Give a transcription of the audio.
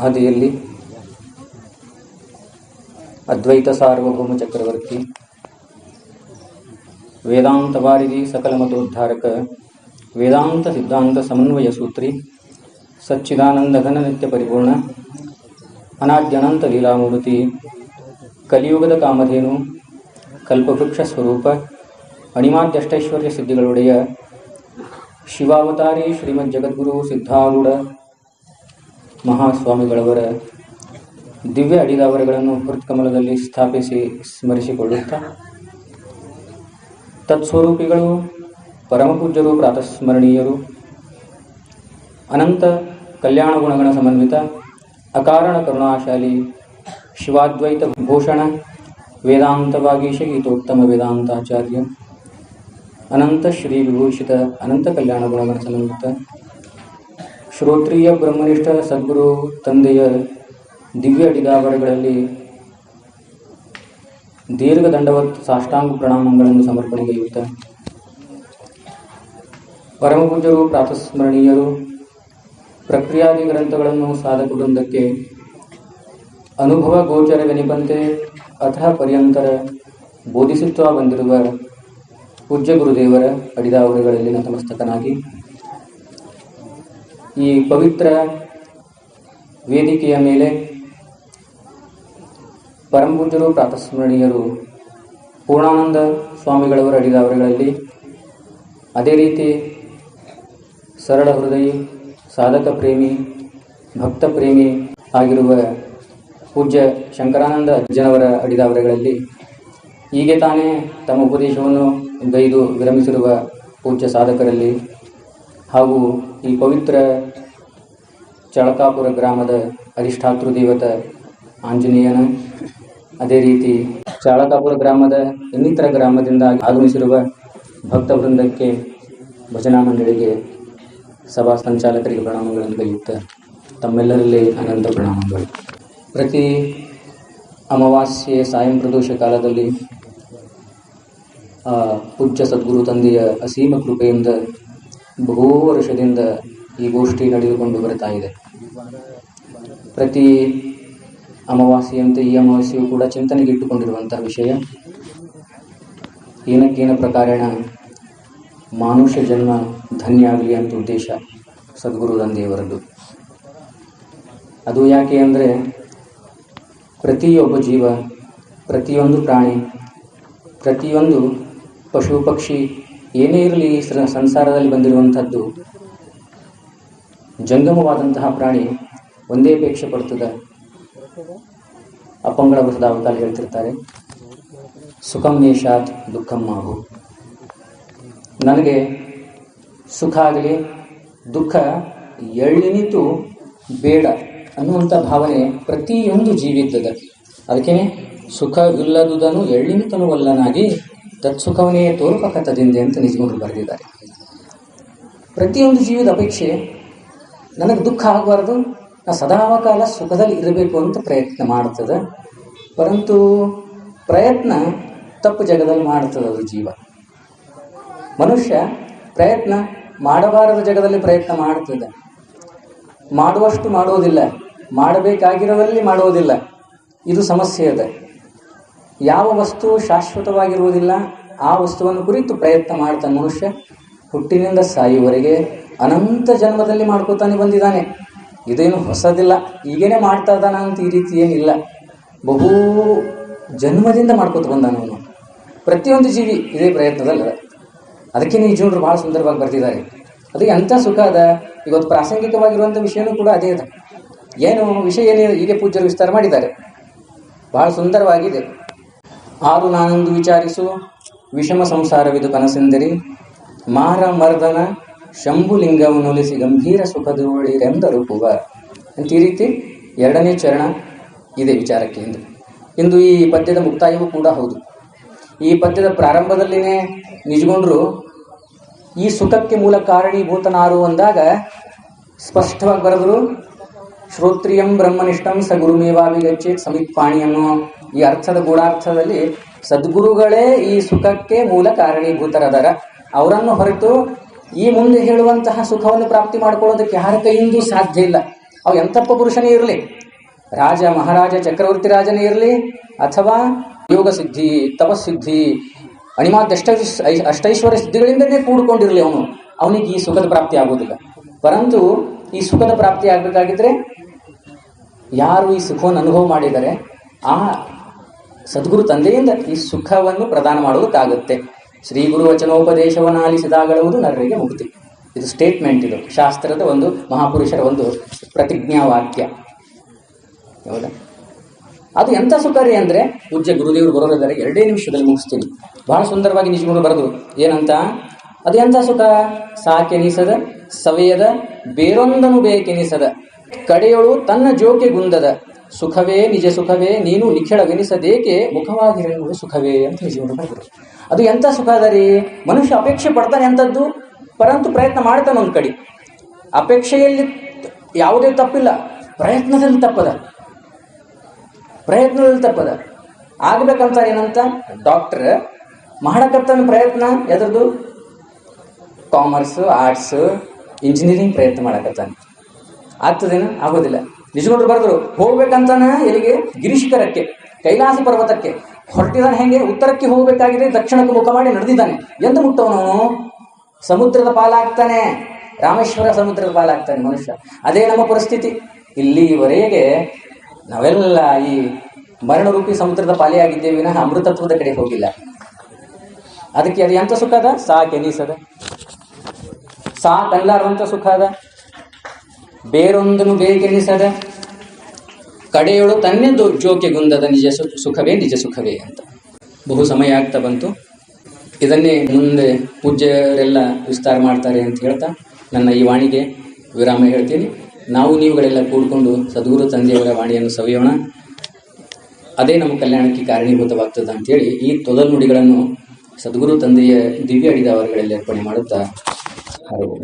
ಆದಿಯಲ್ಲಿ ಅದ್ವೈತ ಸಾರ್ವಭೌಮ ಚಕ್ರವರ್ತಿ, ವೇದಾಂತ ವಾರಿಧಿ, ಸಕಲ ಮತೋದ್ಧಾರಕ, ವೇದಾಂತ ಸಿದ್ಧಾಂತ ಸಮನ್ವಯ ಸೂತ್ರಿ, ಸಚ್ಚಿದಾನಂದ ಘನ ನಿತ್ಯ ಪರಿಪೂರ್ಣ, ಅನಾದ್ಯನಂತ ಲೀಲಾಮೂರ್ತಿ, ಕಲಿಯುಗದ ಕಾಮಧೇನು, ಕಲ್ಪವೃಕ್ಷ ಸ್ವರೂಪ, ಅಣಿಮಾದ್ಯಷ್ಟೈಶ್ವರ್ಯ ಸಿದ್ಧಿಗಳೊಡೆಯ ಶಿವಾವತಾರಿ ಶ್ರೀಮದ್ ಜಗದ್ಗುರು ಸಿದ್ಧಾರೂಢ ಮಹಾಸ್ವಾಮಿಗಳವರ ದಿವ್ಯ ಅಡಿದಾವರೆಗಳನ್ನು ಹೃತ್ಕಮಲದಲ್ಲಿ ಸ್ಥಾಪಿಸಿ ಸ್ಮರಿಸಿಕೊಳ್ಳುತ್ತಾ, ತತ್ಸ್ವರೂಪಿಗಳು ಪರಮಪೂಜ್ಯರು, ಪ್ರಾತಸ್ಮರಣೀಯರು, ಅನಂತ ಕಲ್ಯಾಣ ಗುಣಗಣ ಸಮನ್ವಿತ, ಅಕಾರಣ ಕರುಣಾಶಾಲಿ, ಶಿವಾದ್ವೈತ ಭೂಷಣ, ವೇದಾಂತ ವಾಗೀಶ ಗೀತೋತ್ತಮ ವೇದಾಂತಾಚಾರ್ಯ, ಅನಂತ ಶ್ರೀ ವಿಭೂಷಿತ, ಅನಂತ ಕಲ್ಯಾಣ ಗುಣಗಣ ಸಮನ್ವಿತ, ಶ್ರೋತ್ರಿಯ ಬ್ರಹ್ಮನಿಷ್ಠ ಸದ್ಗುರು ತಂದೆಯ ದಿವ್ಯ ಅಡಿದಾವರೆಗಳಲ್ಲಿ ದೀರ್ಘ ದಂಡವತ್ ಸಾಷ್ಟಾಂಗ ಪ್ರಣಾಮಗಳನ್ನು ಸಮರ್ಪಣೆಗೈಯುತ್ತ, ಪರಮಪೂಜ್ಯರು, ಪ್ರಾತಸ್ಮರಣೀಯರು, ಪ್ರಕ್ರಿಯಾದಿ ಗ್ರಂಥಗಳನ್ನು ಸಾಧಕ ವೃಂದಕ್ಕೆ ಅನುಭವ ಗೋಚರವೆನಿಪಂತೆ ಅಥ ಪರ್ಯಂತರ ಬೋಧಿಸುತ್ತಾ ಬಂದಿರುವ ಪೂಜ್ಯ ಗುರುದೇವರ ಅಡಿದಾವರೆಗಳಲ್ಲಿ ನತಮಸ್ತಕನಾಗಿ ಈ ಪವಿತ್ರ ವೇದಿಕೆಯ ಮೇಲೆ ಪರಮಪೂಜ್ಯರು, ಪ್ರಾತಸ್ಮರಣೀಯರು ಪೂರ್ಣಾನಂದ ಸ್ವಾಮಿಗಳವರ ಅಡಿದಾವರೆಗಳಲ್ಲಿ, ಅದೇ ರೀತಿ ಸರಳ ಹೃದಯಿ, ಸಾಧಕ ಪ್ರೇಮಿ, ಭಕ್ತ ಪ್ರೇಮಿ ಆಗಿರುವ ಪೂಜ್ಯ ಶಂಕರಾನಂದ ಅಜ್ಜನವರ ಅಡಿದಾವರೆಗಳಲ್ಲಿ, ಹೀಗೆ ತಾನೇ ತಮ್ಮ ಉಪದೇಶವನ್ನು ಗೈದು ವಿರಮಿಸಿರುವ ಪೂಜ್ಯ ಸಾಧಕರಲ್ಲಿ, ಹಾಗೂ ಈ ಪವಿತ್ರ ಚಳಕಾಪುರ ಗ್ರಾಮದ ಅಧಿಷ್ಠಾತೃ ದೇವತ ಆಂಜನೇಯನ, ಅದೇ ರೀತಿ ಚಳಕಾಪುರ ಗ್ರಾಮದ ಇನ್ನಿತರ ಗ್ರಾಮದಿಂದ ಆಗಮಿಸಿರುವ ಭಕ್ತ ವೃಂದಕ್ಕೆ, ಭಜನಾ ಮಂಡಳಿಗೆ, ಸಭಾ ಸಂಚಾಲಕರಿಗೆ ಪ್ರಣಾಮಗಳನ್ನು ಕೈಯುತ್ತ ತಮ್ಮೆಲ್ಲರಲ್ಲಿ ಅನಂತ ಪ್ರಣಾಮಗಳು. ಪ್ರತಿ ಅಮಾವಾಸ್ಯೆ ಸಾಯಂ ಪ್ರದೋಷ ಕಾಲದಲ್ಲಿ ಪೂಜ್ಯ ಸದ್ಗುರು ತಂದೆಯ ಅಸೀಮ ಕೃಪೆಯಿಂದ ಬಹು ವರ್ಷದಿಂದ ಈ ಗೋಷ್ಠಿ ನಡೆದುಕೊಂಡು ಬರ್ತಾ ಇದೆ. ಪ್ರತಿ ಅಮಾವಾಸ್ಯೆಯಂತೆ ಈ ಅಮಾವಾಸ್ಯೆಯು ಕೂಡ ಚಿಂತನೆಗೆ ಇಟ್ಟುಕೊಂಡಿರುವಂತಹ ವಿಷಯ, ಏನಕ್ಕೇನ ಪ್ರಕಾರೇಣ ಮಾನುಷ್ಯ ಜನ್ಮ ಧನ್ಯ ಆಗಲಿ ಅಂತ ಉದ್ದೇಶ ಸದ್ಗುರು ತಂದೆಯವರದ್ದು. ಅದು ಯಾಕೆ ಅಂದರೆ, ಪ್ರತಿಯೊಬ್ಬ ಜೀವ, ಪ್ರತಿಯೊಂದು ಪ್ರಾಣಿ, ಪ್ರತಿಯೊಂದು ಪಶು ಪಕ್ಷಿ ಏನೇ ಇರಲಿ ಈ ಸಂಸಾರದಲ್ಲಿ ಬಂದಿರುವಂಥದ್ದು ಜಂಗಮವಾದಂತಹ ಪ್ರಾಣಿ ಒಂದೇ ಅಪೇಕ್ಷೆ ಪಡ್ತದೆ. ಅಪ್ಪಂಗಳ ವೃದ್ಧಾವತಾಲ್ ಹೇಳ್ತಿರ್ತಾರೆ, ಸುಖಂ ನೇಷಾತ್ ದುಃಖಂ ಮಾಹು. ನನಗೆ ಸುಖ ಆಗಲಿ, ದುಃಖ ಎಳ್ಳಿನಿತು ಬೇಡ ಅನ್ನುವಂಥ ಭಾವನೆ ಪ್ರತಿಯೊಂದು ಜೀವಿದ್ದದ. ಅದಕ್ಕೆ ಸುಖವಿಲ್ಲದುದನ್ನು ಎಳ್ಳಿನಿತನುವಲ್ಲನಾಗಿ ತತ್ಸುಖವನ್ನೇ ತೋರ್ಪಕತದಿಂದೆ ಅಂತ ನಿಜಗುರು ಬರೆದಿದ್ದಾರೆ. ಪ್ರತಿಯೊಂದು ಜೀವಿದ ಅಪೇಕ್ಷೆ, ನನಗೆ ದುಃಖ ಆಗಬಾರ್ದು, ನಾ ಸದಾಕಾಲ ಸುಖದಲ್ಲಿ ಇರಬೇಕು ಅಂತ ಪ್ರಯತ್ನ ಮಾಡ್ತದೆ. ಪರಂತು ಪ್ರಯತ್ನ ತಪ್ಪು ಜಗದಲ್ಲಿ ಮಾಡ್ತದೆ ಅದು ಜೀವ. ಮನುಷ್ಯ ಪ್ರಯತ್ನ ಮಾಡಬಾರದ ಜಗದಲ್ಲಿ ಪ್ರಯತ್ನ ಮಾಡ್ತದೆ. ಮಾಡುವಷ್ಟು ಮಾಡೋದಿಲ್ಲ, ಮಾಡಬೇಕಾಗಿರೋದಲ್ಲಿ ಮಾಡೋದಿಲ್ಲ. ಇದು ಸಮಸ್ಯೆ ಇದೆ. ಯಾವ ವಸ್ತು ಶಾಶ್ವತವಾಗಿರುವುದಿಲ್ಲ, ಆ ವಸ್ತುವನ್ನು ಕುರಿತು ಪ್ರಯತ್ನ ಮಾಡ್ತಾನೆ ಮನುಷ್ಯ. ಹುಟ್ಟಿನಿಂದ ಸಾಯುವವರೆಗೆ ಅನಂತ ಜನ್ಮದಲ್ಲಿ ಮಾಡ್ಕೋತಾನೆ ಬಂದಿದ್ದಾನೆ. ಇದೇನು ಹೊಸದಿಲ್ಲ, ಈಗೇನೆ ಮಾಡ್ತಾ ಇದ್ದಾನ ಅಂತ ಈ ರೀತಿ ಏನಿಲ್ಲ. ಬಹು ಜನ್ಮದಿಂದ ಮಾಡ್ಕೋತ ಬಂದಾನವನು. ಪ್ರತಿಯೊಂದು ಜೀವಿ ಇದೇ ಪ್ರಯತ್ನದಲ್ಲ. ಅದಕ್ಕೆ ಈ ಜೀವನರು ಭಾಳ ಸುಂದರವಾಗಿ ಬರ್ತಿದ್ದಾರೆ. ಅದಕ್ಕೆ ಅಂಥ ಸುಖ ಅದ. ಇವತ್ತು ಪ್ರಾಸಂಗಿಕವಾಗಿರುವಂಥ ವಿಷಯನೂ ಕೂಡ ಅದೇ ಇದೆ. ಏನು ವಿಷಯ ಏನಿದೆ ಹೀಗೆ ಪೂಜ್ಯರು ವಿಸ್ತಾರ ಮಾಡಿದ್ದಾರೆ, ಬಹಳ ಸುಂದರವಾಗಿದೆ. ಆರು ನಾನೊಂದು ವಿಚಾರಿಸು, ವಿಷಮ ಸಂಸಾರವಿದು ಕನಸೆಂದರಿ, ಮಾರ ಮರ್ದನ ಶಂಭುಲಿಂಗವನ್ನೊಲಿಸಿ ಗಂಭೀರ ಸುಖದೊಳಿರೆಂದರು ಪುವ ಅಂತ ಈ ರೀತಿ ಎರಡನೇ ಚರಣ ಇದೆ ವಿಚಾರಕ್ಕೆ. ಇಂದು ಈ ಪದ್ಯದ ಮುಕ್ತಾಯವೂ ಕೂಡ ಹೌದು. ಈ ಪದ್ಯದ ಪ್ರಾರಂಭದಲ್ಲಿನೇ ನಿಜಗೊಂಡ್ರು ಈ ಸುಖಕ್ಕೆ ಮೂಲ ಕಾರಣೀಭೂತನಾರು ಅಂದಾಗ ಸ್ಪಷ್ಟವಾಗಿ ಬರೆದರು, ಶ್ರೋತ್ರಿಯಂ ಬ್ರಹ್ಮನಿಷ್ಠಂ ಸ ಗುರುಮೇವಾಭಿಗಚ್ಚೇತ್ ಸಮಿತ್ಪಾಣಿ ಅನ್ನೋ ಈ ಅರ್ಥದ ಗೂಢಾರ್ಥದಲ್ಲಿ ಸದ್ಗುರುಗಳೇ ಈ ಸುಖಕ್ಕೆ ಮೂಲ ಕಾರಣೀಭೂತರದರ. ಅವರನ್ನು ಹೊರತು ಈ ಮುಂದೆ ಹೇಳುವಂತಹ ಸುಖವನ್ನು ಪ್ರಾಪ್ತಿ ಮಾಡಿಕೊಳ್ಳೋದಕ್ಕೆ ಯಾರ ಕೈಯಿಂದೂ ಸಾಧ್ಯ ಇಲ್ಲ. ಅವು ಎಂಥಪ್ಪ ಪುರುಷನೇ ಇರಲಿ, ರಾಜ ಮಹಾರಾಜ ಚಕ್ರವರ್ತಿ ರಾಜನೇ ಇರಲಿ, ಅಥವಾ ಯೋಗ ಸಿದ್ಧಿ ತಪಸ್ಸಿದ್ಧಿ ಅಣಿಮಾತ್ ಅಷ್ಟೈಶ್ವರ್ಯ ಸಿದ್ಧಿಗಳಿಂದಲೇ ಕೂಡಿಕೊಂಡಿರಲಿ, ಅವನಿಗೆ ಈ ಸುಖದ ಪ್ರಾಪ್ತಿ ಆಗೋದಿಲ್ಲ. ಪರಂತು ಈ ಸುಖದ ಪ್ರಾಪ್ತಿ ಆಗಬೇಕಾಗಿದ್ರೆ ಯಾರು ಈ ಸುಖವನ್ನು ಅನುಭವ ಮಾಡಿದರೆ ಆ ಸದ್ಗುರು ತಂದೆಯಿಂದ ಈ ಸುಖವನ್ನು ಪ್ರದಾನ ಮಾಡುವುದಕ್ಕಾಗುತ್ತೆ. ಶ್ರೀ ಗುರು ವಚನೋಪದೇಶವನ್ನು ಆಲಿಸಿದಾಗಲುವುದು ನರರಿಗೆ ಮುಕ್ತಿ. ಇದು ಸ್ಟೇಟ್ಮೆಂಟ್, ಇದು ಶಾಸ್ತ್ರದ ಒಂದು ಮಹಾಪುರುಷರ ಒಂದು ಪ್ರತಿಜ್ಞಾವಾಕ್ಯ. ಹೌದಾ? ಅದು ಎಂಥ ಸುಖ ರೀ ಅಂದರೆ, ಪೂಜ್ಯ ಗುರುದೇವರು ಬರೋರಿದ್ದಾರೆ, 2 ನಿಮಿಷದಲ್ಲಿ ಮುಗಿಸ್ತೀನಿ. ಬಹಳ ಸುಂದರವಾಗಿ ನಿಜಗುರು ಬರೆದ್ರು. ಏನಂತ? ಅದು ಎಂಥ ಸುಖ? ಸಾಕೆನಿಸದ ಸವೆಯದ ಬೇರೊಂದನು ಬೇಕೆನಿಸದ ಕಡೆಯೊಳು ತನ್ನ ಜೋಕೆ ಗುಂದದ ಸುಖವೇ ನಿಜ ಸುಖವೇ ನೀನು ನಿಖಿಳವೆನಿಸದೇಕೆ ಮುಖವಾಗಿರೆನ್ನುವುದು ಸುಖವೇ ಅಂತ ನಿಜಗುರು ಬರೆದ್ರು. ಅದು ಎಂಥ ಸುಖ ಅದ ರೀ? ಮನುಷ್ಯ ಅಪೇಕ್ಷೆ ಪಡ್ತಾನೆ ಅಂಥದ್ದು, ಪರಂತು ಪ್ರಯತ್ನ ಮಾಡ್ತಾನೆ. ಒಂದು ಕಡೆ ಅಪೇಕ್ಷೆಯಲ್ಲಿ ಯಾವುದೇ ತಪ್ಪಿಲ್ಲ, ಪ್ರಯತ್ನದಲ್ಲಿ ತಪ್ಪದ ಆಗ್ಬೇಕಂತ. ಏನಂತ ಡಾಕ್ಟರ್ ಮಾಡಕತ್ತಾನ ಪ್ರಯತ್ನ, ಎದ್ರದ್ದು ಕಾಮರ್ಸ್ ಆರ್ಟ್ಸ್ ಇಂಜಿನಿಯರಿಂಗ್ ಪ್ರಯತ್ನ ಮಾಡಕತ್ತಾನೆ, ಆಗ್ತದೇನು? ಆಗೋದಿಲ್ಲ. ನಿಜಗೊಂಡ್ರು ಬರೆದ್ರು, ಹೋಗ್ಬೇಕಂತಾನ ಎಲ್ಲಿಗೆ? ಗಿರಿಶಿಖರಕ್ಕೆ, ಕೈಲಾಸ ಪರ್ವತಕ್ಕೆ ಹೊರಟಿದಾನೆ. ಹೆಂಗೆ? ಉತ್ತರಕ್ಕೆ ಹೋಗಬೇಕಾಗಿದೆ, ದಕ್ಷಿಣಕ್ಕೆ ಮುಖ ಮಾಡಿ ನಡೆದಿದ್ದಾನೆ. ಎಂದು ಮುಟ್ಟವನು ಸಮುದ್ರದ ಪಾಲಾಗ್ತಾನೆ, ರಾಮೇಶ್ವರ ಸಮುದ್ರದ ಪಾಲಾಗ್ತಾನೆ ಮನುಷ್ಯ. ಅದೇ ನಮ್ಮ ಪರಿಸ್ಥಿತಿ. ಇಲ್ಲಿವರೆಗೆ ನಾವೆಲ್ಲ ಈ ಮರಣರೂಪಿ ಸಮುದ್ರದ ಪಾಲಿಯಾಗಿದ್ದೇವೆ ವಿನಃ ಅಮೃತತ್ವದ ಕಡೆ ಹೋಗಿಲ್ಲ. ಅದಕ್ಕೆ ಅದು ಎಂಥ ಸುಖ ಅದ? ಸಾಕೆನಿಸದ, ಸಾಕಲ್ಲಾರಂಥ ಸುಖ ಅದ. ಬೇರೊಂದನು ಬೇಕೆನಿಸದ ಕಡೆಯೊಳು ತನ್ನೇ ಜೋಕೆ ಗುಂದದ ನಿಜ ಸುಖವೇ ಅಂತ. ಬಹು ಸಮಯ ಆಗ್ತಾ ಬಂತು. ಇದನ್ನೇ ಮುಂದೆ ಪೂಜ್ಯರೆಲ್ಲ ವಿಸ್ತಾರ ಮಾಡ್ತಾರೆ ಅಂತ ಹೇಳ್ತಾ ನನ್ನ ಈ ವಾಣಿಗೆ ವಿರಾಮ ಹೇಳ್ತೀನಿ. ನಾವು ನೀವುಗಳೆಲ್ಲ ಕೂಡಿಕೊಂಡು ಸದ್ಗುರು ತಂದೆಯವರ ವಾಣಿಯನ್ನು ಸವಿಯೋಣ. ಅದೇ ನಮ್ಮ ಕಲ್ಯಾಣಕ್ಕೆ ಕಾರಣೀಭೂತವಾಗ್ತದೆ ಅಂತೇಳಿ ಈ ತೊದಲು ನುಡಿಗಳನ್ನು ಸದ್ಗುರು ತಂದೆಯ ದಿವ್ಯ ಅಡಿದಾವರುಗಳಲ್ಲಿ ಅರ್ಪಣೆ ಮಾಡುತ್ತಾ ಹರವು.